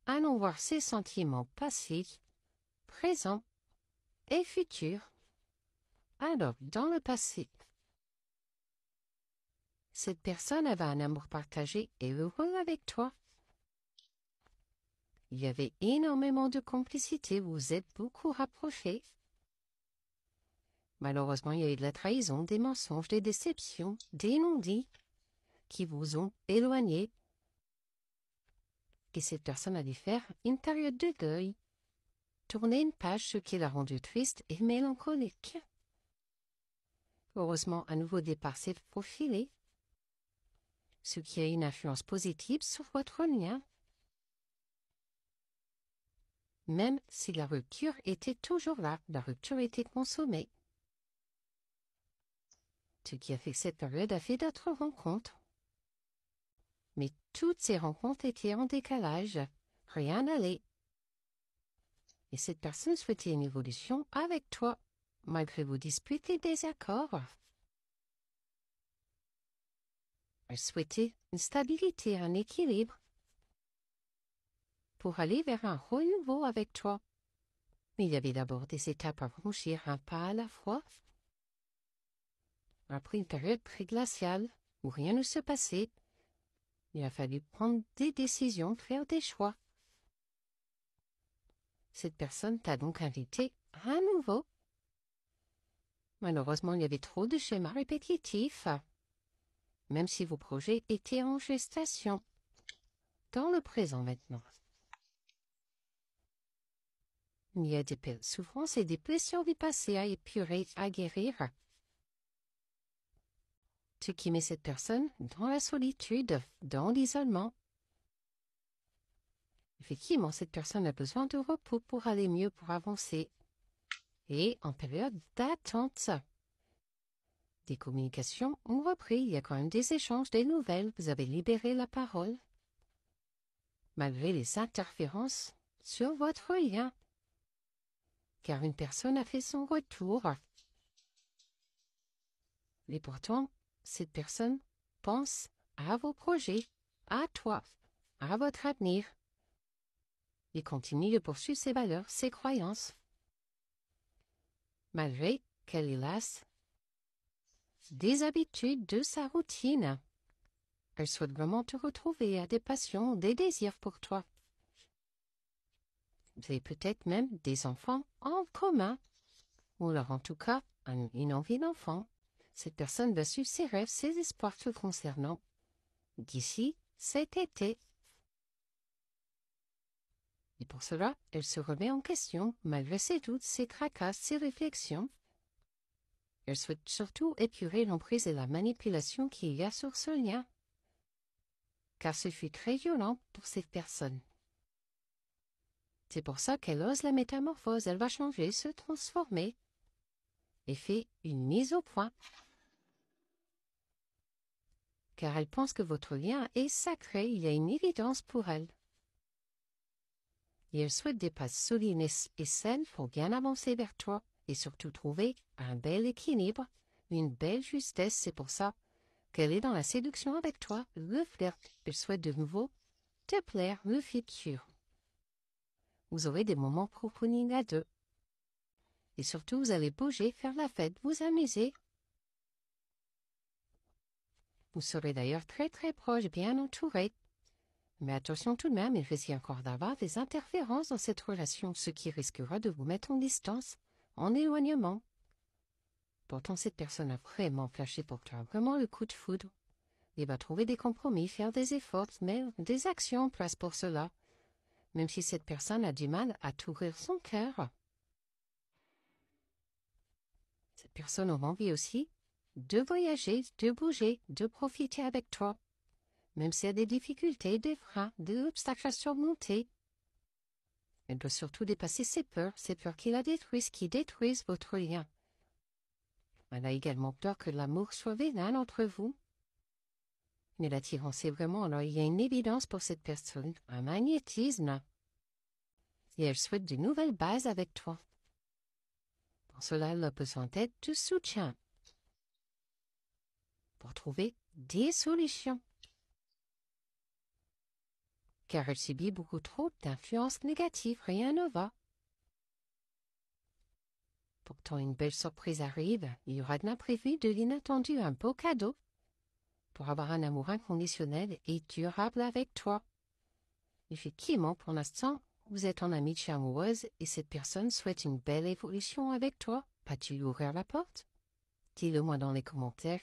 allons voir ses sentiments passés, présents et futurs. Alors, dans le passé, cette personne avait un amour partagé et heureux avec toi. Il y avait énormément de complicité, vous vous êtes beaucoup rapprochés. Malheureusement, il y a eu de la trahison, des mensonges, des déceptions, des non-dits qui vous ont éloignés. Et cette personne a dû faire une période de deuil, tourner une page, ce qui l'a rendu triste et mélancolique. Heureusement, un nouveau départ s'est profilé, ce qui a une influence positive sur votre lien. Même si la rupture était toujours là, la rupture était consommée. Ce qui a fait que cette période a fait d'autres rencontres. Mais toutes ces rencontres étaient en décalage, rien n'allait. Et cette personne souhaitait une évolution avec toi, malgré vos disputes et désaccords. Elle souhaitait une stabilité, un équilibre, pour aller vers un renouveau avec toi. Mais il y avait d'abord des étapes à franchir, un pas à la fois. Après une période très glaciale, où rien ne se passait, il a fallu prendre des décisions, faire des choix. Cette personne t'a donc invité à nouveau. Malheureusement, il y avait trop de schémas répétitifs, même si vos projets étaient en gestation, dans le présent maintenant. Il y a des souffrances et des blessures du passé à épurer, à guérir. Ce qui met cette personne dans la solitude, dans l'isolement. Effectivement, cette personne a besoin de repos pour aller mieux, pour avancer. Et en période d'attente, des communications ont repris, il y a quand même des échanges, des nouvelles, vous avez libéré la parole, malgré les interférences sur votre lien, car une personne a fait son retour. Et pourtant, cette personne pense à vos projets, à toi, à votre avenir, et continue de poursuivre ses valeurs, ses croyances, malgré qu'elle est lasse des habitudes de sa routine. Elle souhaite vraiment te retrouver, à des passions, des désirs pour toi. Vous avez peut-être même des enfants en commun, ou alors en tout cas une envie d'enfant. Cette personne va suivre ses rêves, ses espoirs te concernant d'ici cet été. Et pour cela, elle se remet en question, malgré ses doutes, ses tracasses, ses réflexions. Elle souhaite surtout épurer l'emprise et la manipulation qu'il y a sur ce lien, car ce fut très violent pour cette personne. C'est pour ça qu'elle ose la métamorphose, elle va changer, se transformer, et fait une mise au point. Car elle pense que votre lien est sacré, il y a une évidence pour elle. Et elle souhaite des passes solides et saines pour bien avancer vers toi, et surtout trouver un bel équilibre, une belle justesse. C'est pour ça qu'elle est dans la séduction avec toi, le flirt. Elle souhaite de nouveau te plaire, le futur. Vous aurez des moments profonds à deux. Et surtout, vous allez bouger, faire la fête, vous amuser. Vous serez d'ailleurs très très proche, bien entouré. Mais attention tout de même, il risque encore d'avoir des interférences dans cette relation, ce qui risquera de vous mettre en distance, en éloignement. Pourtant, cette personne a vraiment flashé pour toi, vraiment le coup de foudre. Il va trouver des compromis, faire des efforts, mais des actions en place pour cela, même si cette personne a du mal à t'ouvrir son cœur. Cette personne aura envie aussi de voyager, de bouger, de profiter avec toi, même s'il y a des difficultés, des freins, des obstacles à surmonter. Elle doit surtout dépasser ses peurs qui la détruisent, qui détruisent votre lien. Elle a également peur que l'amour soit vénal entre vous. Mais l'attirance est vraiment, alors il y a une évidence pour cette personne, un magnétisme. Et elle souhaite de nouvelles bases avec toi. Pour cela, elle a besoin d'aide, de soutien, pour trouver des solutions. car elle subit beaucoup trop d'influences négatives, rien ne va. Pourtant, une belle surprise arrive, il y aura de l'imprévu, de l'inattendu, un beau cadeau pour avoir un amour inconditionnel et durable avec toi. Effectivement, pour l'instant, vous êtes en amitié amoureuse et cette personne souhaite une belle évolution avec toi. Vas-tu lui ouvrir la porte? Dis-le moi dans les commentaires.